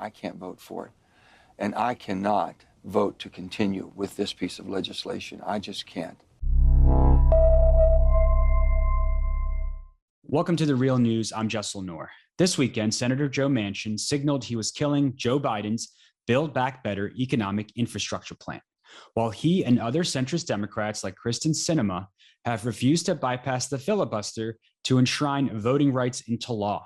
I can't vote for it. And I cannot vote to continue with this piece of legislation. I just can't. Welcome to The Real News. I'm Jessel Noor. This weekend, Senator Joe Manchin signaled he was killing Joe Biden's Build Back Better economic infrastructure plan, while he and other centrist Democrats like Kristen Sinema have refused to bypass the filibuster to enshrine voting rights into law.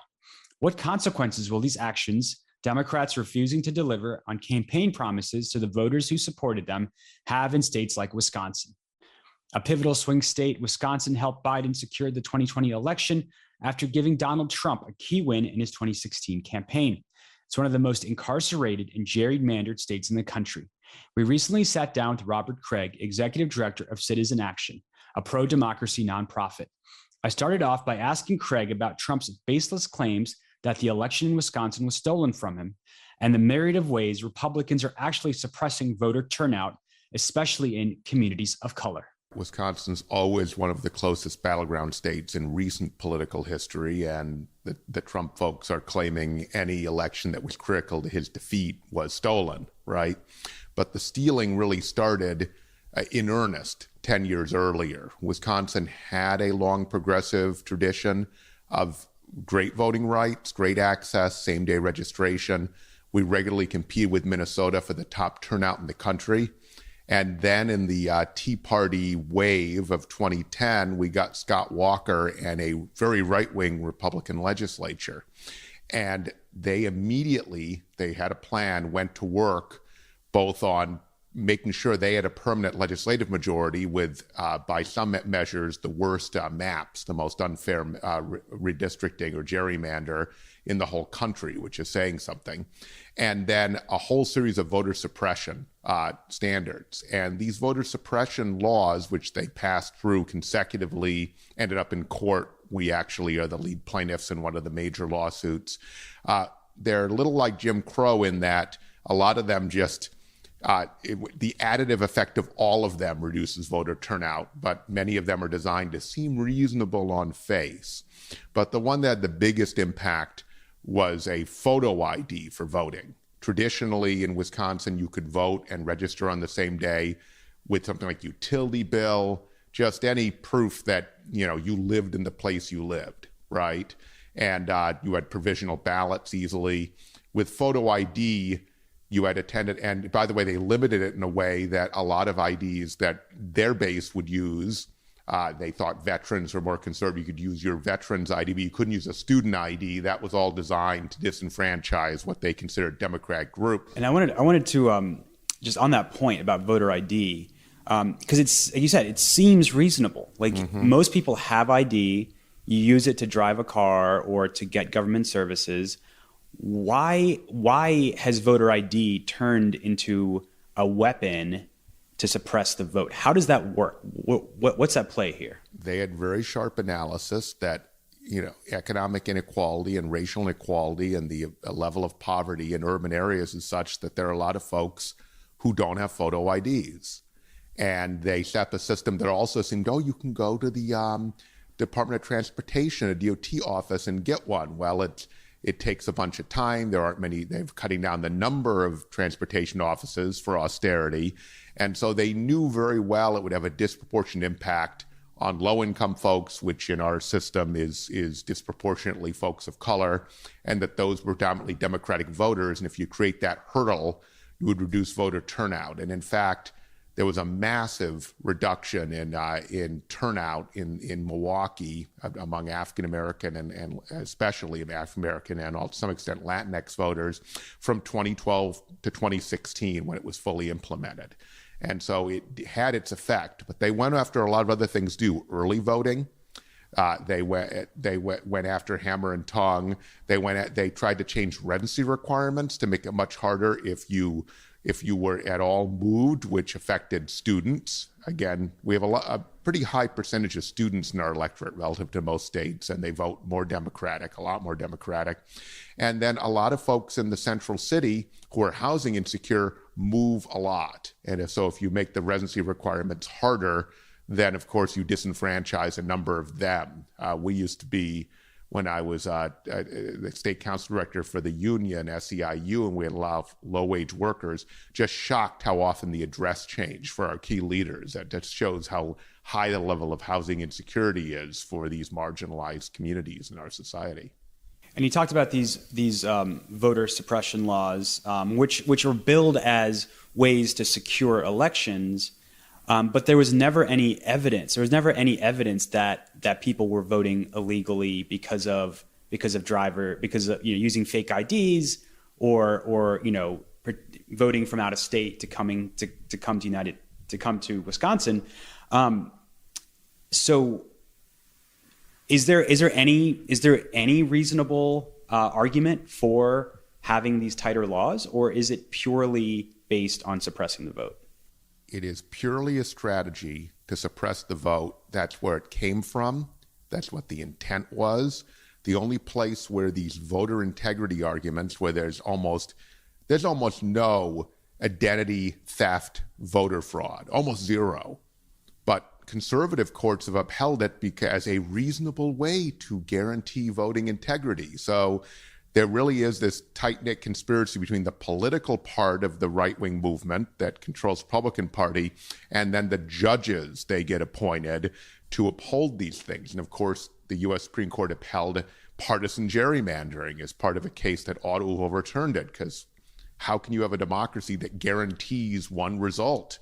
What consequences will these actions, Democrats refusing to deliver on campaign promises to the voters who supported them, have in states like Wisconsin? A pivotal swing state, Wisconsin helped Biden secure the 2020 election after giving Donald Trump a key win in his 2016 campaign. It's one of the most incarcerated and gerrymandered states in the country. We recently sat down with Robert Craig, Executive Director of Citizen Action, a pro-democracy nonprofit. I started off by asking Craig about Trump's baseless claims that the election in Wisconsin was stolen from him, and the myriad of ways Republicans are actually suppressing voter turnout, especially in communities of color. Wisconsin's always one of the closest battleground states in recent political history, and the Trump folks are claiming any election that was critical to his defeat was stolen, right? But the stealing really started in earnest 10 years earlier. Wisconsin had a long progressive tradition of great voting rights, great access, same-day registration. We regularly compete with Minnesota for the top turnout in the country. And then in the Tea Party wave of 2010, we got Scott Walker and a very right-wing Republican legislature. And they had a plan, went to work both on making sure they had a permanent legislative majority with, by some measures, the worst maps, the most unfair redistricting or gerrymander in the whole country, which is saying something. And then a whole series of voter suppression standards. And these voter suppression laws, which they passed through consecutively, ended up in court. We actually are the lead plaintiffs in one of the major lawsuits. They're a little like Jim Crow in that a lot of them just the additive effect of all of them reduces voter turnout, but many of them are designed to seem reasonable on face. But the one that had the biggest impact was a photo ID for voting. Traditionally in Wisconsin, you could vote and register on the same day with something like utility bill, just any proof that, you lived in the place you lived, right? And you had provisional ballots easily. With photo ID, you had attended, and by the way, they limited it in a way that a lot of IDs that their base would use, they thought veterans were more conservative. You could use your veterans ID, but you couldn't use a student ID. That was all designed to disenfranchise what they considered Democrat group. And I wanted to just on that point about voter ID, because it's, like you said, it seems reasonable. Like most people have ID, you use it to drive a car or to get government services. Why has voter ID turned into a weapon to suppress the vote? How does that work? What's at play here? They had very sharp analysis that, economic inequality and racial inequality and the level of poverty in urban areas is such that there are a lot of folks who don't have photo IDs. And they set up a system that also seemed, you can go to the Department of Transportation, a DOT office, and get one. Well, it takes a bunch of time. There aren't many. They're cutting down the number of transportation offices for austerity. And so they knew very well it would have a disproportionate impact on low-income folks, which in our system is disproportionately folks of color, and that those were predominantly Democratic voters. And if you create that hurdle, you would reduce voter turnout. And in fact, there was a massive reduction in turnout in Milwaukee among African American and especially African American and to some extent Latinx voters from 2012 to 2016 when it was fully implemented. And so it had its effect, but they went after a lot of other things too. Early voting, they went after hammer and tongue. They tried to change residency requirements to make it much harder if you were at all moved, which affected students. Again, we have a pretty high percentage of students in our electorate relative to most states, and they vote more Democratic, a lot more Democratic. And then a lot of folks in the central city who are housing insecure move a lot. And so if you make the residency requirements harder, then of course you disenfranchise a number of them. We used to be when I was the state council director for the union, SEIU, and we had a lot of low-wage workers, just shocked how often the address changed for our key leaders. That just shows how high the level of housing insecurity is for these marginalized communities in our society. And you talked about these voter suppression laws, which were billed as ways to secure elections, but there was never any evidence. There was never any evidence that people were voting illegally because of using fake IDs or voting from out of state to come to Wisconsin. So is there any reasonable argument for having these tighter laws, or is it purely based on suppressing the vote? It is purely a strategy to suppress the vote. That's where it came from. That's what the intent was. The only place where these voter integrity arguments, where there's almost no identity theft, voter fraud, almost zero. But conservative courts have upheld it as a reasonable way to guarantee voting integrity. So there really is this tight-knit conspiracy between the political part of the right-wing movement that controls the Republican Party and then the judges they get appointed to uphold these things. And of course, the U.S. Supreme Court upheld partisan gerrymandering as part of a case that ought to have overturned it, because how can you have a democracy that guarantees one result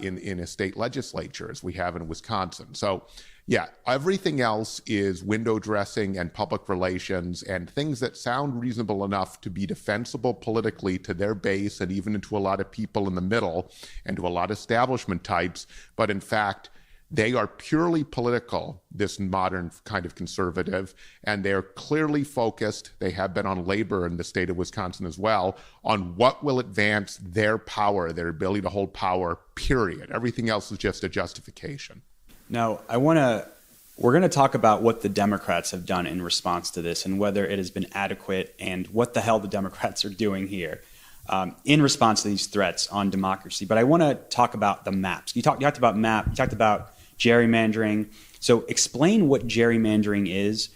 in a state legislature, as we have in Wisconsin? So, yeah, everything else is window dressing and public relations and things that sound reasonable enough to be defensible politically to their base and even to a lot of people in the middle and to a lot of establishment types. But in fact, they are purely political, this modern kind of conservative, and they're clearly focused, they have been on labor in the state of Wisconsin as well, on what will advance their power, their ability to hold power, period. Everything else is just a justification. Now, we're going to talk about what the Democrats have done in response to this and whether it has been adequate and what the hell the Democrats are doing here in response to these threats on democracy. But I want to talk about the maps. You talked about gerrymandering. So explain what gerrymandering is.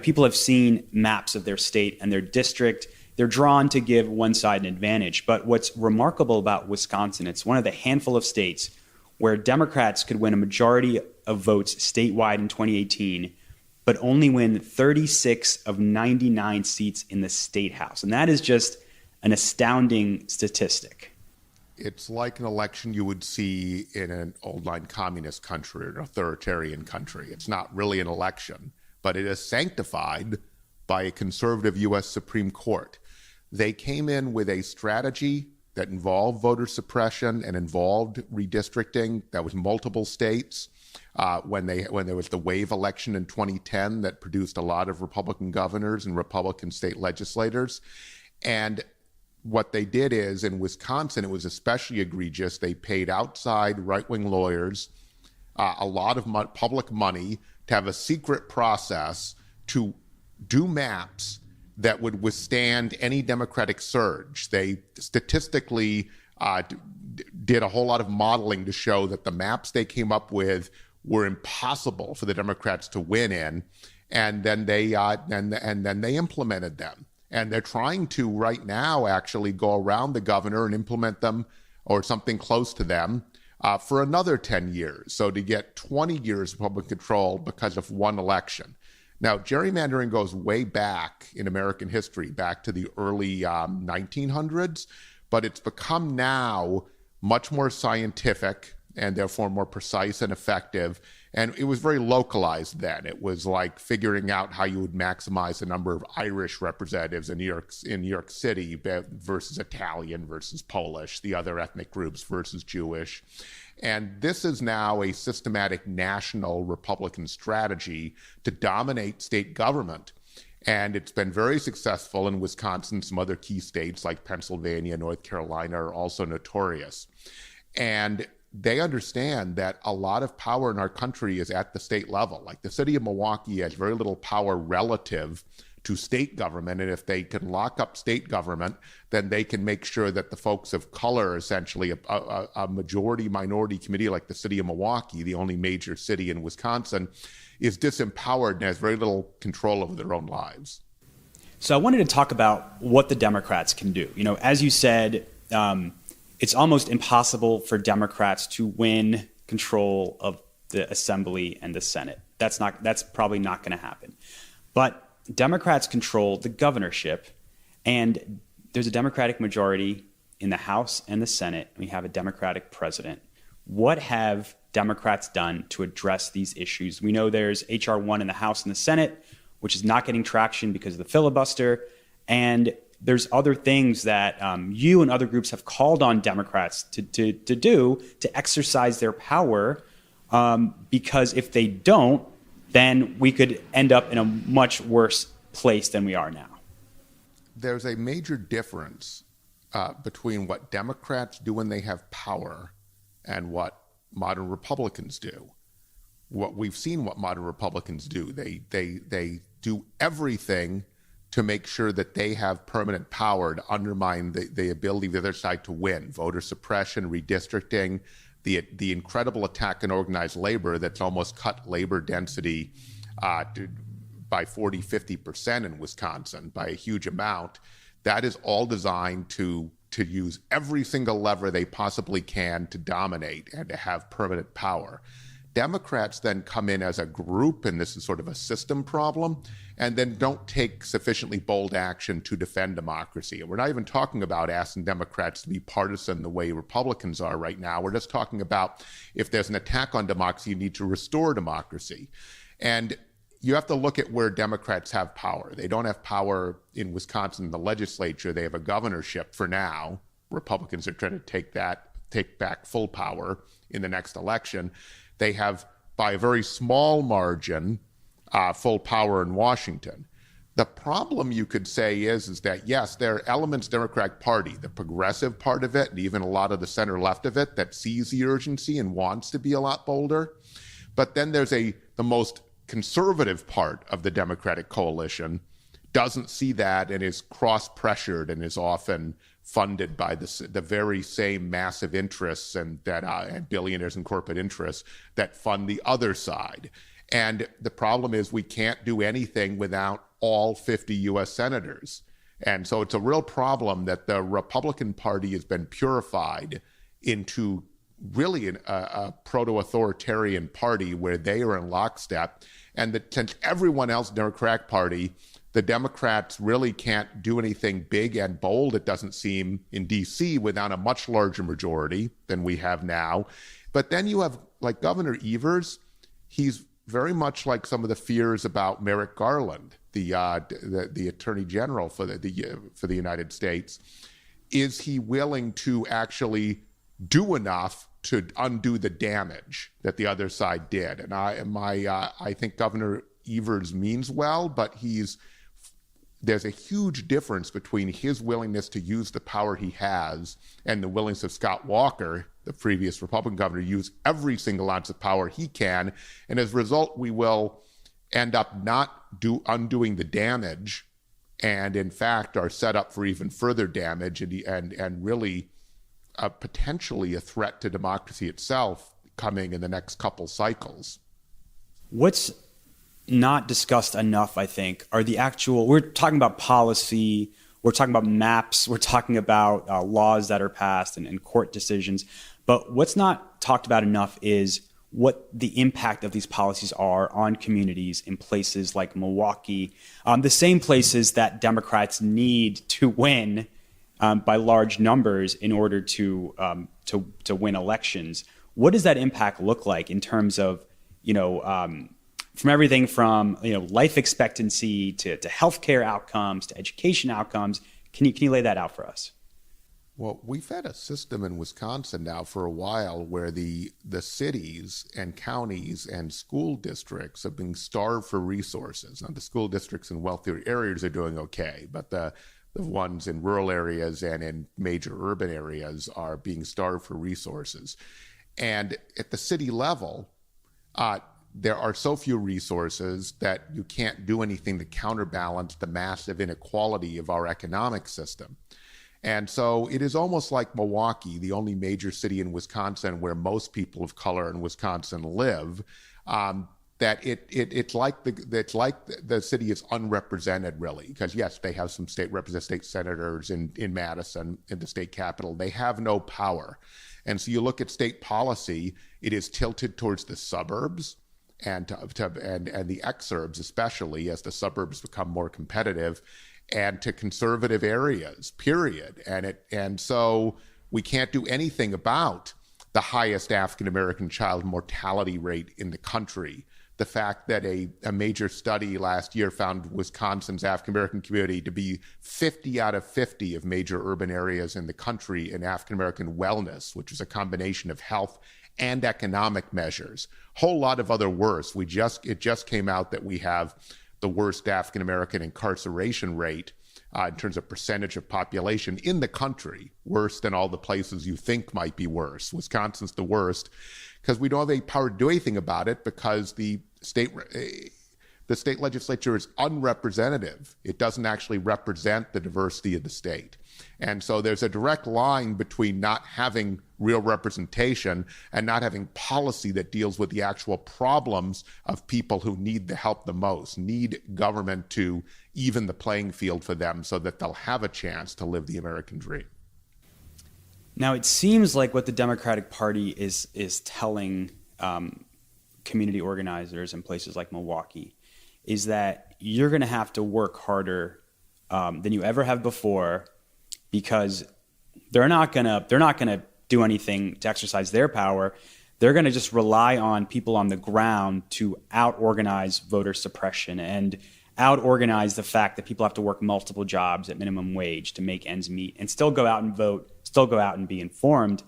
People have seen maps of their state and their district. They're drawn to give one side an advantage. But what's remarkable about Wisconsin, it's one of the handful of states where Democrats could win a majority of votes statewide in 2018, but only win 36 of 99 seats in the state house. And that is just an astounding statistic. It's like an election you would see in an old-line communist country or an authoritarian country. It's not really an election, but it is sanctified by a conservative U.S. Supreme Court. They came in with a strategy that involved voter suppression and involved redistricting. That was multiple states. When there was the wave election in 2010 that produced a lot of Republican governors and Republican state legislators. And what they did is, in Wisconsin, it was especially egregious. They paid outside right-wing lawyers a lot of public money to have a secret process to do maps that would withstand any Democratic surge. They statistically did a whole lot of modeling to show that the maps they came up with were impossible for the Democrats to win in, and then they implemented them. And they're trying to right now actually go around the governor and implement them or something close to them for another 10 years. So to get 20 years of public control because of one election. Now, gerrymandering goes way back in American history, back to the early 1900s, but it's become now much more scientific and therefore more precise and effective. And it was very localized then. It was like figuring out how you would maximize the number of Irish representatives in New York City versus Italian versus Polish, the other ethnic groups versus Jewish. And this is now a systematic national Republican strategy to dominate state government. And it's been very successful in Wisconsin. Some other key states like Pennsylvania, North Carolina are also notorious. And they understand that a lot of power in our country is at the state level. Like the city of Milwaukee has very little power relative to state government. And if they can lock up state government, then they can make sure that the folks of color, essentially a majority minority committee like the city of Milwaukee, the only major city in Wisconsin, is disempowered and has very little control over their own lives. So I wanted to talk about what the Democrats can do. As you said, it's almost impossible for Democrats to win control of the Assembly and the Senate. That's probably not going to happen. But Democrats control the governorship, and there's a Democratic majority in the House and the Senate. We have a Democratic president. What have Democrats done to address these issues? We know there's H.R. 1 in the House and the Senate, which is not getting traction because of the filibuster. And there's other things that you and other groups have called on Democrats to do to exercise their power, because if they don't, then we could end up in a much worse place than we are now. There's a major difference between what Democrats do when they have power and what modern Republicans do. We've seen what modern Republicans do. They do everything to make sure that they have permanent power to undermine the ability of the other side to win. Voter suppression, redistricting, the incredible attack on organized labor that's almost cut labor density by 40, 50% in Wisconsin by a huge amount. That is all designed to use every single lever they possibly can to dominate and to have permanent power. Democrats then come in as a group, and this is sort of a system problem, and then don't take sufficiently bold action to defend democracy. And we're not even talking about asking Democrats to be partisan the way Republicans are right now. We're just talking about if there's an attack on democracy, you need to restore democracy. And you have to look at where Democrats have power. They don't have power in Wisconsin in the legislature. They have a governorship for now. Republicans are trying to take back full power in the next election. They have, by a very small margin, full power in Washington. The problem, you could say, is that, yes, there are elements of the Democratic Party, the progressive part of it, and even a lot of the center left of it, that sees the urgency and wants to be a lot bolder. But then there's the most conservative part of the Democratic coalition doesn't see that and is cross-pressured and is often funded by the very same massive interests and billionaires and corporate interests that fund the other side. And the problem is we can't do anything without all 50 U.S. senators. And so it's a real problem that the Republican Party has been purified into really a proto-authoritarian party where they are in lockstep. And that since everyone else in the Democratic Party, the Democrats really can't do anything big and bold, it doesn't seem, in D.C. without a much larger majority than we have now. But then you have, like Governor Evers, he's very much like some of the fears about Merrick Garland, the Attorney General for the United States. Is he willing to actually do enough to undo the damage that the other side did? And I think Governor Evers means well, but there's a huge difference between his willingness to use the power he has and the willingness of Scott Walker, the previous Republican governor, to use every single ounce of power he can. And as a result, we will end up not undoing the damage, and in fact are set up for even further damage and really potentially a threat to democracy itself coming in the next couple cycles. What's not discussed enough, I think, are we're talking about policy, we're talking about maps, we're talking about laws that are passed and court decisions. But what's not talked about enough is what the impact of these policies are on communities in places like Milwaukee, the same places that Democrats need to win by large numbers in order to win elections. What does that impact look like in terms of, from everything from life expectancy to healthcare outcomes to education outcomes? Can you lay that out for us? Well, we've had a system in Wisconsin now for a while where the cities and counties and school districts have been starved for resources. Now, the school districts in wealthier areas are doing okay, but the ones in rural areas and in major urban areas are being starved for resources. And at the city level, there are so few resources that you can't do anything to counterbalance the massive inequality of our economic system. And so it is almost like Milwaukee, the only major city in Wisconsin where most people of color in Wisconsin live, that it's like the city is unrepresented, really, because yes, they have some state senators in Madison, in the state capital. They have no power. And so you look at state policy, it is tilted towards the suburbs and the exurbs, especially as the suburbs become more competitive, and to conservative areas, period. And so we can't do anything about the highest African American child mortality rate in the country. The fact that a major study last year found Wisconsin's African American community to be 50 out of 50 of major urban areas in the country in African American wellness, which is a combination of health and economic measures. Whole lot of other worse. It just came out that we have the worst African American incarceration rate in terms of percentage of population in the country, worse than all the places you think might be worse. Wisconsin's the worst because we don't have any power to do anything about it because the state legislature is unrepresentative. It doesn't actually represent the diversity of the state. And so there's a direct line between not having real representation and not having policy that deals with the actual problems of people who need the help the most, need government to even the playing field for them so that they'll have a chance to live the American dream. Now, it seems like what the Democratic Party is telling community organizers in places like Milwaukee is that you're going to have to work harder than you ever have before, because they're not gonna do anything to exercise their power. They're going to just rely on people on the ground to out-organize voter suppression and out-organize the fact that people have to work multiple jobs at minimum wage to make ends meet and still go out and vote, still go out and be informed.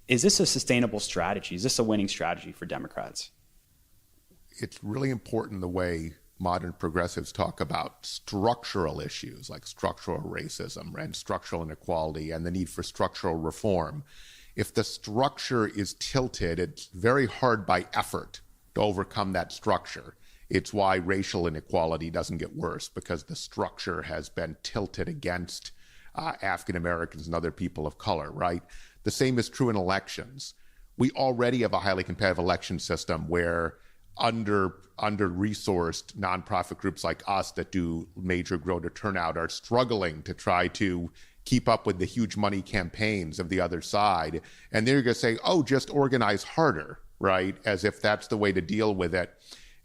Is this a sustainable strategy? Is this a winning strategy for Democrats? It's really important the way modern progressives talk about structural issues like structural racism and structural inequality and the need for structural reform. If the structure is tilted, it's very hard by effort to overcome that structure. It's why racial inequality doesn't get worse, because the structure has been tilted against African Americans and other people of color, right? The same is true in elections. We already have a highly competitive election system where under-resourced nonprofit groups like us that do major voter turnout are struggling to try to keep up with the huge money campaigns of the other side. And they're going to say, oh, just organize harder, right? As if that's the way to deal with it.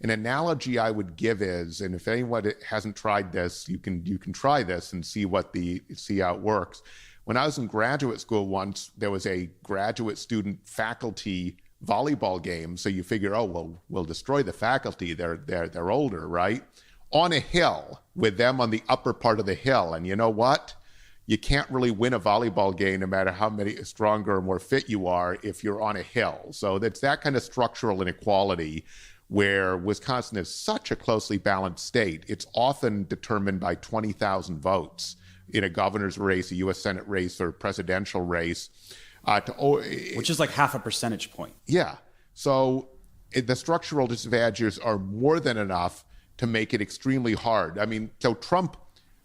An analogy I would give is, and if anyone hasn't tried this, you can try this and see how it works. When I was in graduate school once, there was a graduate student faculty volleyball game. So you figure, oh, well, we'll destroy the faculty. They're older, right? On a hill with them on the upper part of the hill. And you know what? You can't really win a volleyball game no matter how many stronger or more fit you are if you're on a hill. So that's that kind of structural inequality where Wisconsin is such a closely balanced state. It's often determined by 20,000 votes in a governor's race, a U.S. Senate race, or presidential race. Which is like half a percentage point. Yeah. So the structural disadvantages are more than enough to make it extremely hard. I mean, so Trump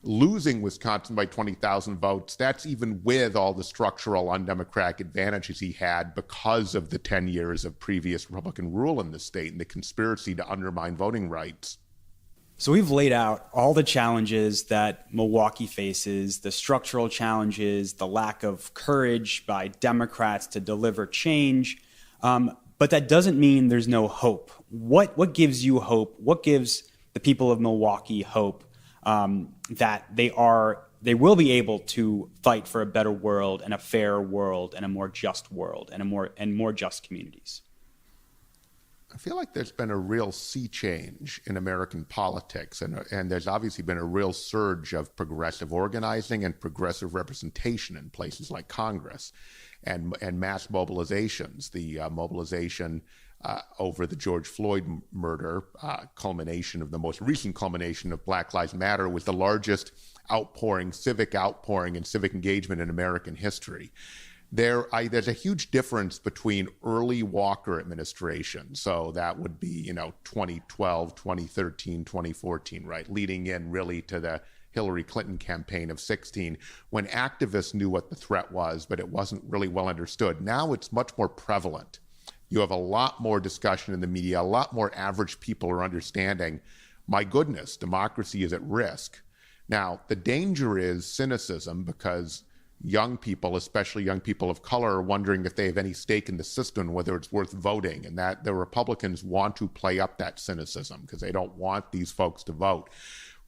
losing Wisconsin by 20,000 votes, that's even with all the structural undemocratic advantages he had because of the 10 years of previous Republican rule in the state and the conspiracy to undermine voting rights. So we've laid out all the challenges that Milwaukee faces, the structural challenges, the lack of courage by Democrats to deliver change. But that doesn't mean there's no hope. What gives you hope? What gives the people of Milwaukee hope that they will be able to fight for a better world and a fairer world and a more just world and more just communities? I feel like there's been a real sea change in American politics, and there's obviously been a real surge of progressive organizing and progressive representation in places like Congress, and mass mobilizations. The mobilization over the George Floyd murder, the most recent culmination of Black Lives Matter, was the largest civic outpouring and civic engagement in American history. There's a huge difference between early Walker administration. So that would be, 2012, 2013, 2014, right? Leading in really to the Hillary Clinton campaign of 16, when activists knew what the threat was, but it wasn't really well understood. Now it's much more prevalent. You have a lot more discussion in the media, a lot more average people are understanding, my goodness, democracy is at risk. Now, the danger is cynicism, because young people, especially young people of color, are wondering if they have any stake in the system, whether it's worth voting, and that the Republicans want to play up that cynicism because they don't want these folks to vote.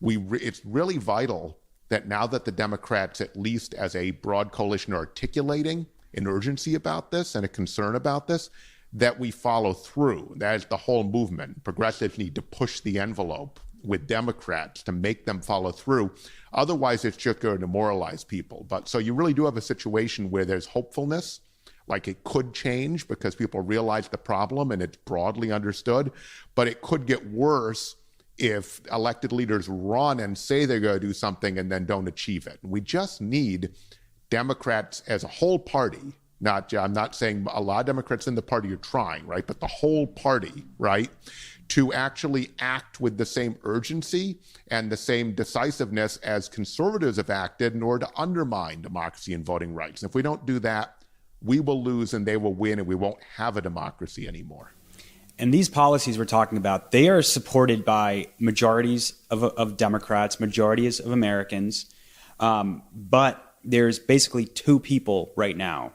It's really vital that now that the Democrats, at least as a broad coalition, are articulating an urgency about this and a concern about this, that we follow through. That is the whole movement. Progressives need to push the envelope with Democrats to make them follow through. Otherwise, it's just going to demoralize people. But so you really do have a situation where there's hopefulness, like it could change because people realize the problem and it's broadly understood, but it could get worse if elected leaders run and say they're going to do something and then don't achieve it. We just need Democrats as a whole party. I'm not saying a lot of Democrats in the party are trying, right? But the whole party, right? To actually act with the same urgency and the same decisiveness as conservatives have acted in order to undermine democracy and voting rights. And if we don't do that, we will lose and they will win, and we won't have a democracy anymore. And these policies we're talking about, they are supported by majorities of Democrats, majorities of Americans. But there's basically two people right now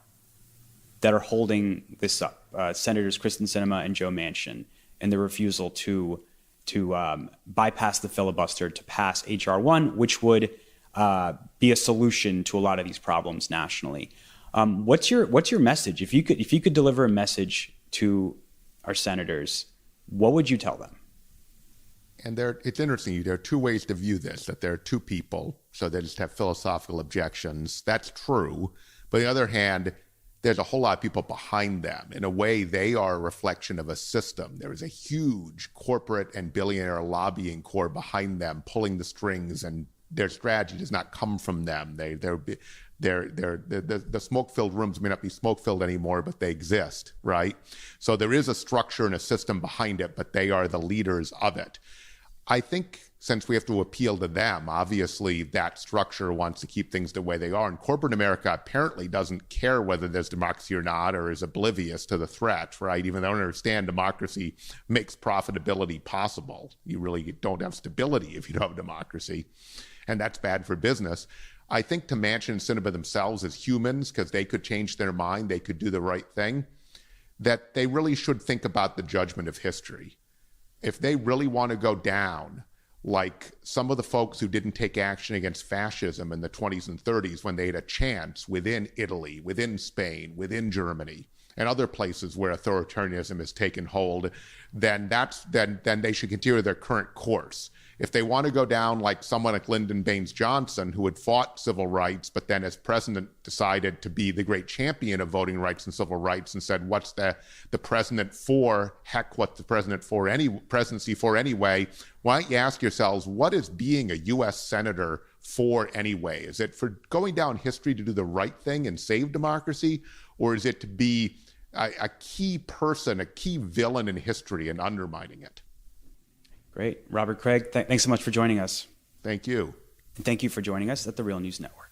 that are holding this up, Senators Kyrsten Sinema and Joe Manchin, and the refusal to bypass the filibuster to pass H.R. 1, which would be a solution to a lot of these problems nationally. What's your message? If you could deliver a message to our senators, what would you tell them? And it's interesting. There are two ways to view this, that there are two people, so they just have philosophical objections. That's true. But on the other hand, there's a whole lot of people behind them. In a way, they are a reflection of a system. There is a huge corporate and billionaire lobbying core behind them, pulling the strings, and their strategy does not come from them. The smoke-filled rooms may not be smoke-filled anymore, but they exist, right? So there is a structure and a system behind it, but they are the leaders of it. I think since we have to appeal to them, obviously that structure wants to keep things the way they are. And corporate America apparently doesn't care whether there's democracy or not, or is oblivious to the threat, right? Even though they don't understand democracy makes profitability possible. You really don't have stability if you don't have democracy. And that's bad for business. I think to Manchin and Sinema themselves as humans, because they could change their mind, they could do the right thing, that they really should think about the judgment of history. If they really want to go down, like some of the folks who didn't take action against fascism in the 20s and 30s when they had a chance within Italy, within Spain, within Germany, and other places where authoritarianism has taken hold, then they should continue their current course. If they want to go down like someone like Lyndon Baines Johnson, who had fought civil rights, but then as president decided to be the great champion of voting rights and civil rights and said, what's the president for? Heck, what's the presidency for anyway? Why don't you ask yourselves, what is being a U.S. senator for anyway? Is it for going down history to do the right thing and save democracy? Or is it to be a key person, a key villain in history and undermining it? Great. Robert Craig, thanks so much for joining us. Thank you. And thank you for joining us at the Real News Network.